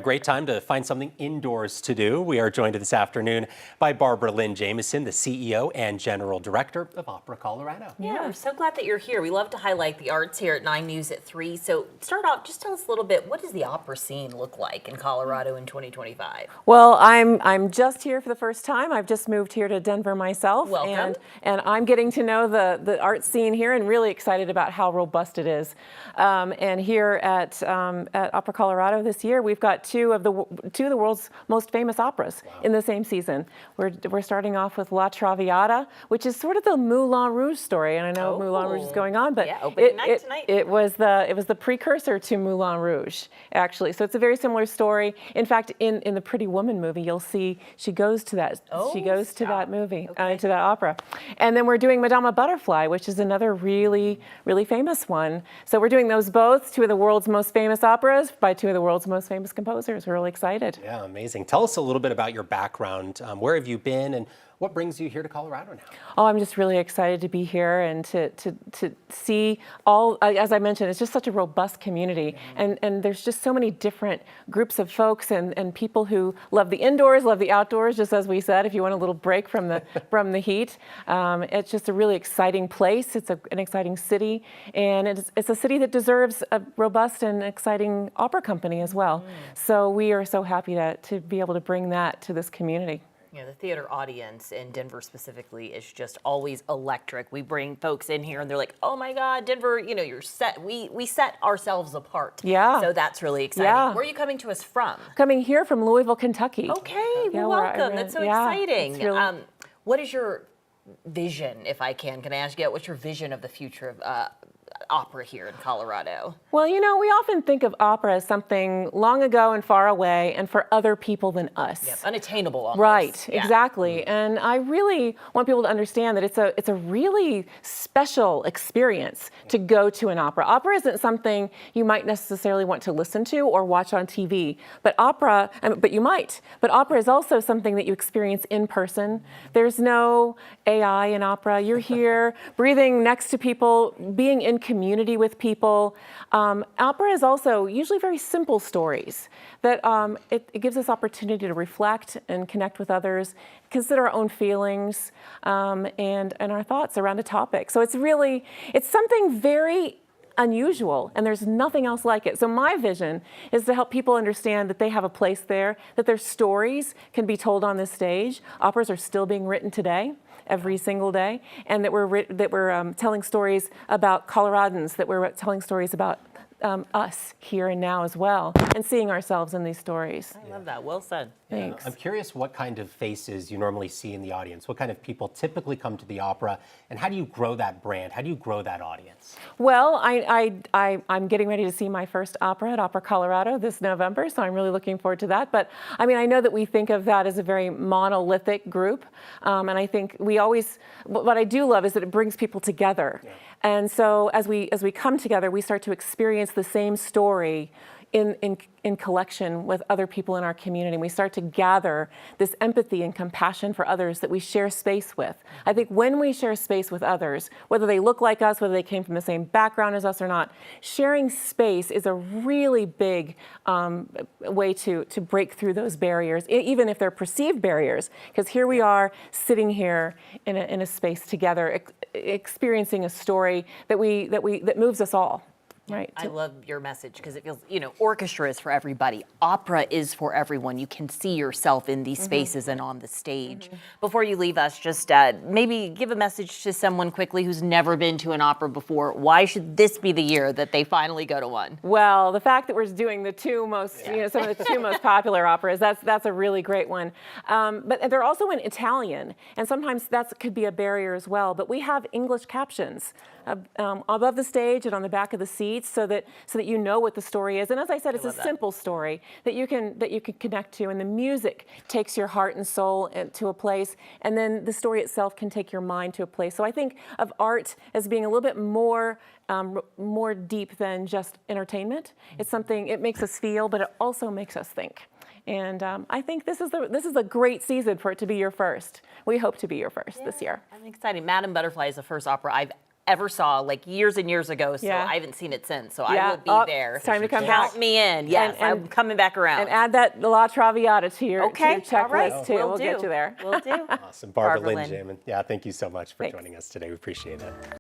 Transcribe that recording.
Great time to find something indoors to do. We are joined this afternoon by Barbara Lynn Jamieson, the CEO and General Director of Opera Colorado. Yeah, we're so glad that you're here. We love to highlight the arts here at 9 News at 3. So start off, just tell us a little bit, what does the opera scene look like in Colorado in 2025? Well, I'm just here for the first time. I've just moved here to Denver myself. Welcome. And I'm getting to know the art scene here and really excited about how robust it is. And here at Opera Colorado this year, we've got two of the world's most famous operas in the same season. We're starting off with La Traviata, which is sort of the Moulin Rouge story. And I know Moulin Rouge is going on, but yeah, opening night tonight. It was the precursor to Moulin Rouge, actually. So it's a very similar story. In fact, in the Pretty Woman movie, you'll see she goes to that. She goes to that movie, to that opera. And then we're doing Madama Butterfly, which is another really, really famous one. So we're doing those both, two of the world's most famous operas by two of the world's most famous composers. We're really excited. Yeah, amazing. Tell us a little bit about your background. Where have you been and what brings you here to Colorado now? Oh, I'm just really excited to be here and to see all, as I mentioned, it's just such a robust community. And there's just so many different groups of folks and people who love the indoors, love the outdoors, just as we said, if you want a little break from the heat. It's just a really exciting place. It's an exciting city. And it's a city that deserves a robust and exciting opera company as well. So we are so happy to be able to bring that to this community. You know, the theater audience in Denver specifically is just always electric. We bring folks in here and they're like, oh my God, Denver, you know, you're set. We set ourselves apart. Yeah. So that's really exciting. Yeah. Where are you coming to us from? Coming here from Louisville, Kentucky. Okay, well, welcome. That's so exciting. Really... What is your vision, if I can I ask you, what's your vision of the future of opera here in Colorado? Well, you know, we often think of opera as something long ago and far away and for other people than us. Yep, unattainable almost. Right, yeah. Exactly. And I really want people to understand that it's a really special experience to go to an opera. Opera isn't something you might necessarily want to listen to or watch on TV, but you might. But opera is also something that you experience in person. There's no AI in opera. You're here breathing next to people, being in community with people. Opera is also usually very simple stories that it gives us opportunity to reflect and connect with others, consider our own feelings and our thoughts around a topic. So it's something very unusual, and there's nothing else like it. So my vision is to help people understand that they have a place there, that their stories can be told on this stage. Operas are still being written today, every single day, and that we're telling stories about Coloradans, that we're telling stories about us here and now as well, and seeing ourselves in these stories. I love that. Well said. Thanks. I'm curious what kind of faces you normally see in the audience. What kind of people typically come to the opera, and how do you grow that brand? How do you grow that audience? Well, I'm getting ready to see my first opera at Opera Colorado this November, so I'm really looking forward to that. But I mean, I know that we think of that as a very monolithic group, and I think what I do love is that it brings people together. Yeah. And so as we come together, we start to experience the same story in collection with other people in our community. We start to gather this empathy and compassion for others that we share space with. I think when we share space with others, whether they look like us, whether they came from the same background as us or not, sharing space is a really big way to break through those barriers, even if they're perceived barriers. Because here we are sitting here in a space together, experiencing a story that moves us all. Right. I love your message because it feels, you know, orchestra is for everybody. Opera is for everyone. You can see yourself in these spaces and on the stage. Before you leave us, just maybe give a message to someone quickly who's never been to an opera before. Why should this be the year that they finally go to one? Well, the fact that we're doing the two most, some of the two most popular operas, that's a really great one. But they're also in Italian, and sometimes that could be a barrier as well. But we have English captions above the stage and on the back of the seats, so that you know what the story is. And as I said, it's a simple story that you can connect to, and the music takes your heart and soul to a place, and then the story itself can take your mind to a place. So I think of art as being a little bit more deep than just entertainment. It's something, it makes us feel, but it also makes us think. And I think this is a great season for it to be your first. We hope to be your first this year. I'm excited. Madame Butterfly is the first opera I've ever saw, like years and years ago. So Yeah. I haven't seen it since. So Yeah. I will be Oh, there. it's time to come Count back. me in. Yes, And- I'm coming back around. And add that La Traviata to your, okay, to your all right. checklist too. Will We'll do. get you there. Will do. Awesome. Barbara Barbara Lynn Lynn. Jamin. Yeah, thank you so much for Thanks. joining us today. We appreciate it.